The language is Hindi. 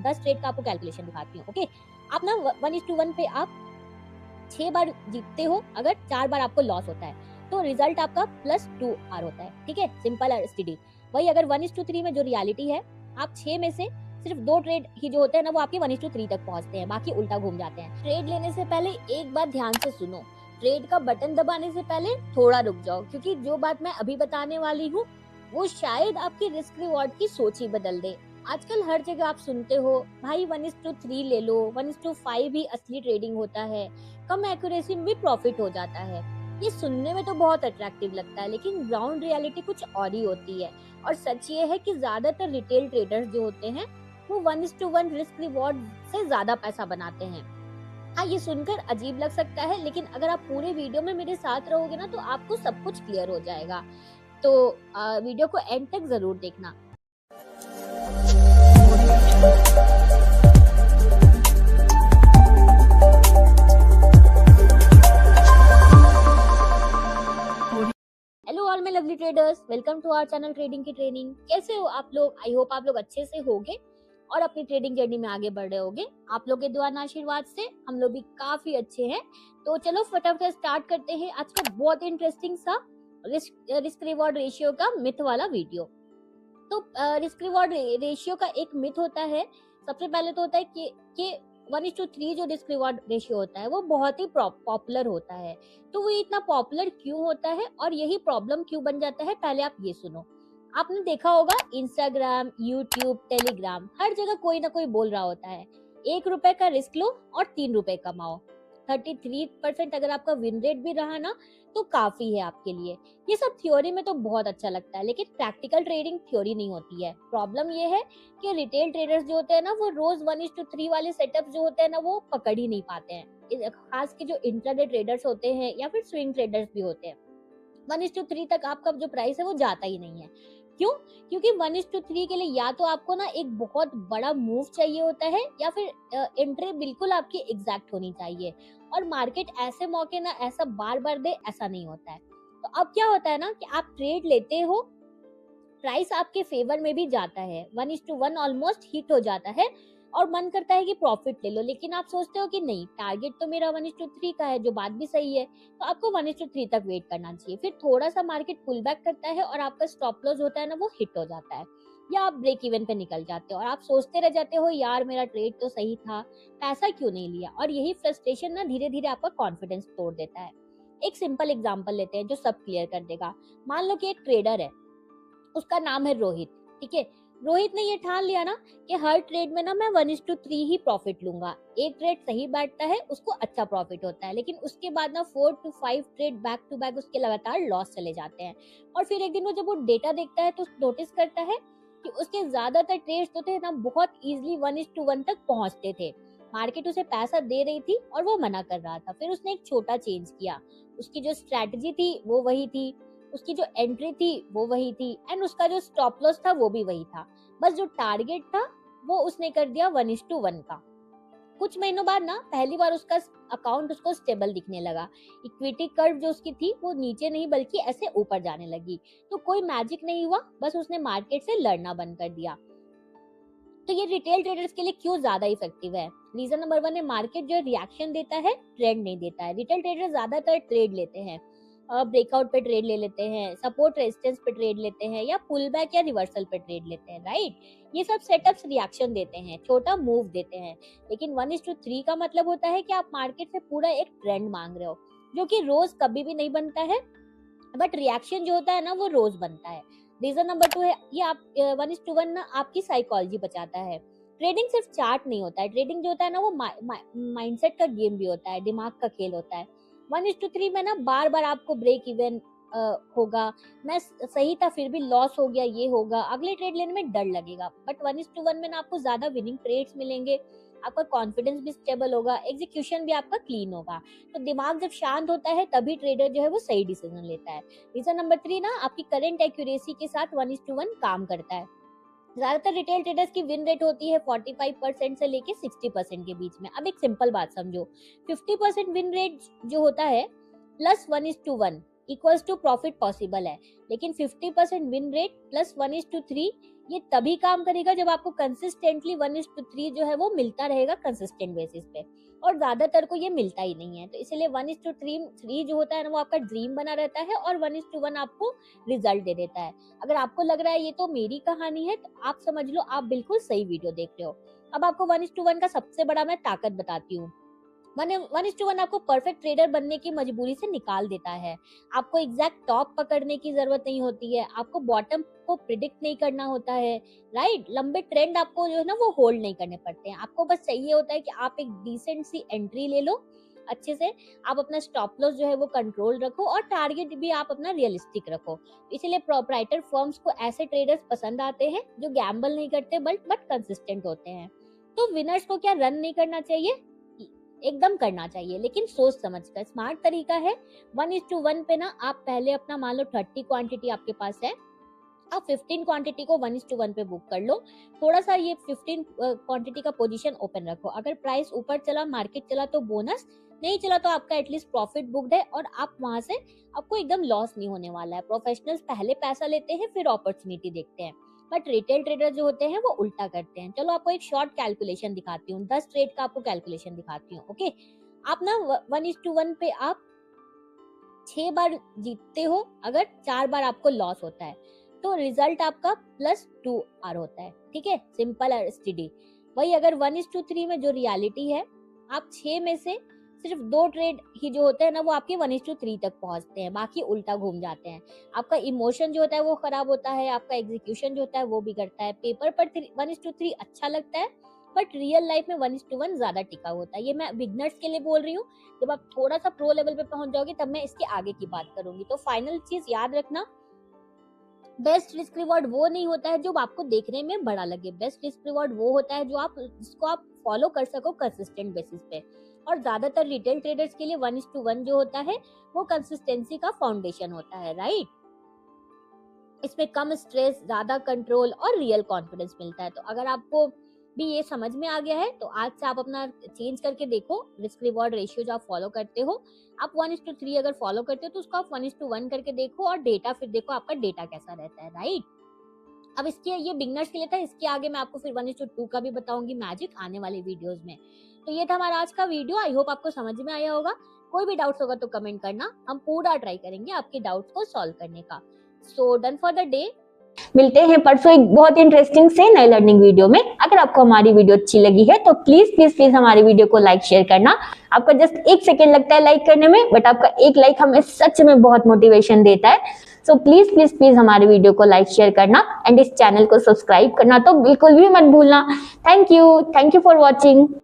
10 ट्रेड का आपको कैलकुलेशन दिखाती हूँ। ओके, आप ना 1:1 पे आप 6 बार जीतते हो, अगर 4 बार आपको लॉस होता है तो रिजल्ट आपका +2R होता है। ठीक है, सिंपल और स्टडी। वही अगर 1:3 में जो रियलिटी है, आप 6 में से सिर्फ 2 ट्रेड ही जो होते हैं ना वो आपके 1:3 तक पहुंचते हैं, बाकी उल्टा घूम जाते हैं। ट्रेड लेने से पहले एक बात ध्यान से सुनो, ट्रेड का बटन दबाने से पहले थोड़ा रुक जाओ, क्योंकि जो बात मैं अभी बताने वाली हूँ वो शायद आपकी रिस्क रिवॉर्ड की सोच ही बदल दे। आजकल हर जगह आप सुनते हो भाई 1:3 ले लो, 1:5 भी असली ट्रेडिंग होता है, कम एक्यूरेसी में भी प्रॉफिट हो जाता है। ये सुनने में तो बहुत अट्रैक्टिव लगता है, लेकिन ग्राउंड रियलिटी कुछ और ही होती है। और सच ये है कि ज्यादातर रिटेल ट्रेडर्स जो होते हैं वो 1:1 रिस्क रिवॉर्ड से ज्यादा पैसा बनाते हैं। हाँ, ये सुनकर अजीब लग सकता है, लेकिन अगर आप पूरे वीडियो में मेरे साथ रहोगे ना तो आपको सब कुछ क्लियर हो जाएगा। तो वीडियो को एंड तक जरूर देखना। Hello all my lovely traders, welcome to our channel trading की ट्रेनिंग। कैसे हो आप लोग? आई होप आप लोग अच्छे से होगे और अपनी ट्रेडिंग जर्नी में आगे बढ़ रहे होगे। आप लोग के दुआ आशीर्वाद से हम लोग भी काफी अच्छे हैं। तो चलो फटाफट स्टार्ट करते हैं आज का बहुत इंटरेस्टिंग सा रिस्क रिवॉर्ड रेशियो का मिथ वाला वीडियो। तो रिस्क रिवॉर्ड रेशियो का एक मिथ होता है। सबसे पहले तो होता है कि 1:3 जो रिस्क रिवॉर्ड रेशियो होता है वो बहुत ही पॉपुलर होता है। तो वो इतना पॉपुलर क्यों होता है और यही प्रॉब्लम क्यों बन जाता है, पहले आप ये सुनो। आपने देखा होगा इंस्टाग्राम, यूट्यूब, टेलीग्राम, हर जगह कोई ना कोई बोल रहा होता है 1 रुपए का रिस्क लो और 3 रुपए कमाओ। 33% अगर आपका विन रेट भी रहा ना तो काफी है आपके लिए। ये सब थ्योरी में तो बहुत अच्छा लगता है, लेकिन प्रैक्टिकल ट्रेडिंग थ्योरी नहीं होती है। प्रॉब्लम ये है कि रिटेल ट्रेडर्स जो होते हैं ना वो रोज 1:3 वाले सेटअप जो होते हैं ना वो पकड़ ही नहीं पाते हैं। खास के जो इंट्राडे ट्रेडर्स होते हैं या फिर स्विंग ट्रेडर्स भी होते हैं, 1:3 तक आपका जो प्राइस है वो जाता ही नहीं है। क्यों? क्योंकि 1:3 के लिए या तो आपको ना एक बहुत बड़ा मूव चाहिए होता है या फिर एंट्री बिल्कुल आपकी एग्जैक्ट होनी चाहिए। और मार्केट ऐसे मौके ना ऐसा बार बार दे, ऐसा नहीं होता है। तो अब क्या होता है ना कि आप ट्रेड लेते हो, प्राइस आपके फेवर में भी जाता है, 1:1 ऑलमोस्ट हिट हो जाता है और मन करता है कि प्रॉफिट ले लो, लेकिन आप सोचते हो कि नहीं, टारगेट तो मेरा 1:3 का है, जो बात भी सही है। तो आपको 1:3 तक वेट करना चाहिए। फिर थोड़ा सा मार्केट पुल बैक करता है और आपका स्टॉप लॉस होता है ना वो हिट हो जाता है, या आप ब्रेक इवन पे निकल जाते हो और आप सोचते रह जाते हो यार मेरा ट्रेड तो सही था, पैसा क्यों नहीं लिया। और यही फ्रस्ट्रेशन ना धीरे धीरे आपका कॉन्फिडेंस तोड़ देता है। एक सिंपल एग्जांपल लेते हैं जो सब क्लियर कर देगा। मान लो कि एक ट्रेडर है, उसका नाम है रोहित। ठीक है, रोहित ने ये ठान लिया ना कि हर ट्रेड में ना मैं 1:3 ही प्रॉफिट लूंगा। एक ट्रेड सही बैठता है उसको अच्छा प्रॉफिट होता है, लेकिन उसके बाद ना 4 to 5 trade back to back उसके लगातार लॉस चले जाते हैं। और फिर एक दिन वो जब वो डेटा देखता है तो नोटिस करता है कि उसके ज्यादातर ट्रेड्स तो थे ना बहुत इजीली 1:1 तक पहुंचते थे। मार्केट उसे पैसा दे रही थी और वो मना कर रहा था। फिर उसने एक छोटा चेंज किया, उसकी जो स्ट्रेटजी थी वो वही थी, उसकी जो एंट्री थी वो वही थी, एंड उसका जो स्टॉप लॉस था वो भी वही था। बस जो टारगेट था वो उसने कर दिया 1:1 का। कुछ महीनों बाद ना पहली बार उसका अकाउंट उसको स्टेबल दिखने लगा। इक्विटी कर्व जो उसकी थी वो नीचे नहीं बल्कि ऐसे ऊपर जाने लगी। तो कोई मैजिक नहीं हुआ, बस उसने मार्केट से लड़ना बंद कर दिया। तो ये रिटेल ट्रेडर्स के लिए क्यों ज्यादा इफेक्टिव है? रीजन नंबर 1 है, मार्केट जो रिएक्शन देता है ट्रेंड नहीं देता है। रिटेल ट्रेडर ज्यादातर ट्रेड लेते हैं, ब्रेकआउट पे ट्रेड ले लेते हैं, सपोर्ट रेजिस्टेंस पे ट्रेड लेते हैं, या पुल बैक या रिवर्सल पे ट्रेड लेते हैं, राइट। ये सब सेटअप्स रिएक्शन देते हैं, छोटा मूव देते हैं। लेकिन 1:3 का मतलब होता है कि आप मार्केट से पूरा एक ट्रेंड मांग रहे हो, जो कि रोज कभी भी नहीं बनता है, बट रिएक्शन जो होता है ना वो रोज बनता है। रीजन नंबर 2 है, ये आप 1:1 ना आपकी साइकोलॉजी बचाता है। ट्रेडिंग सिर्फ चार्ट नहीं होता है, ट्रेडिंग जो होता है ना वो माइंडसेट का गेम भी होता है, दिमाग का खेल होता है। 1:3 में ना बार बार आपको ब्रेक इवन होगा, मैं सही था फिर भी लॉस हो गया, ये होगा, अगले ट्रेड लेने में डर लगेगा। बट 1:1 में ना आपको ज्यादा विनिंग ट्रेड्स मिलेंगे, आपका कॉन्फिडेंस भी स्टेबल होगा, एग्जीक्यूशन भी आपका क्लीन होगा। तो दिमाग जब शांत होता है तभी ट्रेडर जो है वो सही डिसीजन लेता है। रीजन नंबर 3 ना आपकी करंट एक्यूरेसी के साथ 1:1 काम करता है। ज्यादातर रिटेल ट्रेडर्स की विन रेट होती है 45% से लेके 60% के बीच में। अब एक सिंपल बात समझो, 50% विन रेट जो होता है plus 1:1, equals to profit possible है, लेकिन 50% विन रेट प्लस 1:3 ये तभी काम करेगा जब आपको कंसिस्टेंटली 1:3 जो है वो मिलता रहेगा कंसिस्टेंट बेसिस पे, और ज्यादातर को ये मिलता ही नहीं है। तो इसलिए 1:3 जो होता है ना वो आपका ड्रीम बना रहता है और 1:1 आपको रिजल्ट दे देता है। अगर आपको लग रहा है ये तो मेरी कहानी है, तो आप समझ लो आप बिल्कुल सही वीडियो देख रहे हो। अब आपको 1:1 का सबसे बड़ा मैं ताकत बताती हूँ। 1:1 आपको परफेक्ट ट्रेडर बनने की मजबूरी से निकाल देता है। आपको एग्जैक्ट टॉप पकड़ने की जरूरत नहीं होती है, आपको बॉटम को प्रिडिक्ट नहीं करना होता है, राइट। लंबे ट्रेंड आपको जो है ना वो होल्ड नहीं करने पड़ते हैं। आपको बस चाहिए होता है कि आप एक डिसेंट सी एंट्री ले लो अच्छे से, आप अपना स्टॉप लॉस जो है वो कंट्रोल रखो और टारगेट भी आप अपना रियलिस्टिक रखो। इसीलिए प्रोप्राइटर फर्म्स को ऐसे ट्रेडर्स पसंद आते हैं जो गैम्बल नहीं करते बट कंसिस्टेंट होते हैं। तो विनर्स को क्या रन नहीं करना चाहिए? एकदम करना चाहिए, लेकिन सोच समझकर। स्मार्ट तरीका है 1:1 पे ना आप पहले अपना मान लो 30 क्वांटिटी आपके पास है, आप 15 क्वांटिटी को 1:1 पे बुक कर लो। थोड़ा सा ये 15 क्वांटिटी का पोजीशन ओपन रखो। अगर प्राइस ऊपर चला, मार्केट चला तो बोनस, नहीं चला तो आपका एटलीस्ट प्रॉफिट बुक्ड है और आप वहां से आपको एकदम लॉस नहीं होने वाला है। प्रोफेशनल्स पहले पैसा लेते हैं फिर अपॉर्चुनिटी देखते हैं, बट रिटेल ट्रेडर जो होते हैं वो उल्टा करते हैं। चलो आपको एक शॉर्ट कैलकुलेशन दिखाती हूँ, 10 ट्रेड का आपको कैलकुलेशन दिखाती हूँ। ओके, आप ना 1:1 पे आप 6 बार जीतते हो, अगर 4 बार आपको लॉस होता है तो रिजल्ट आपका +2 आर होता है। ठीक है, सिंपल और स्टडी। वही अगर 1:3 में जो रियलिटी है, आप 6 में से सिर्फ 2 ट्रेड ही जो होते हैं ना वो आपके 1:3 तक पहुंचते हैं, बाकी उल्टा घूम जाते हैं। आपका इमोशन जो होता है वो खराब होता है, आपका एग्जीक्यूशन जो होता है वो बिगड़ता है। पेपर पर 1:3 अच्छा लगता है, बट रियल लाइफ में 1:1 ज्यादा टिका होता है। ये मैं बिगनर्स के लिए बोल रही हूँ, जब आप थोड़ा सा प्रो लेवल पे पहुंच जाओगे तब मैं इसके आगे की बात करूंगी। तो फाइनल चीज याद रखना, बेस्ट रिस्क रिवॉर्ड वो नहीं होता है जो आपको देखने में बड़ा लगे। बेस्ट रिस्क रिवॉर्ड वो होता है जो जिसको आप फॉलो कर सको कंसिस्टेंट बेसिस पे। और ज्यादातर रिटेल ट्रेडर्स के लिए 1:1 जो होता है वो कंसिस्टेंसी का फाउंडेशन होता है, राइट। इसमें कम स्ट्रेस, ज्यादा कंट्रोल और रियल कॉन्फिडेंस मिलता है। तो अगर आपको भी ये समझ में आ गया है तो आज से आप अपना चेंज करके देखो रिस्क रिवॉर्ड रेशियो जो आप फॉलो करते हो। आप 1:3 अगर फॉलो करते हो तो उसको आप 1:1 करके देखो और डेटा फिर देखो आपका डेटा कैसा रहता है, राइट। अब इसके ये बिगनर्स के लिए था, इसके आगे मैं आपको फिर 1:2 का भी बताऊंगी मैजिक आने वाले वीडियोस में। तो ये था हमारा आज का वीडियो, आई होप आपको समझ में आया होगा। कोई भी डाउट्स होगा तो कमेंट करना, हम पूरा ट्राई करेंगे आपके डाउट्स को सॉल्व करने का। So done for the day, मिलते हैं परसों एक बहुत इंटरेस्टिंग से नई लर्निंग वीडियो में। अगर आपको हमारी वीडियो अच्छी लगी है तो प्लीज प्लीज प्लीज हमारी वीडियो को लाइक शेयर करना। आपका जस्ट 1 सेकेंड लगता है लाइक करने में, बट आपका एक लाइक हमें सच में बहुत मोटिवेशन देता है। सो प्लीज प्लीज प्लीज हमारी वीडियो को लाइक शेयर करना एंड इस चैनल को सब्सक्राइब करना तो बिल्कुल भी मत भूलना। Thank you for watching.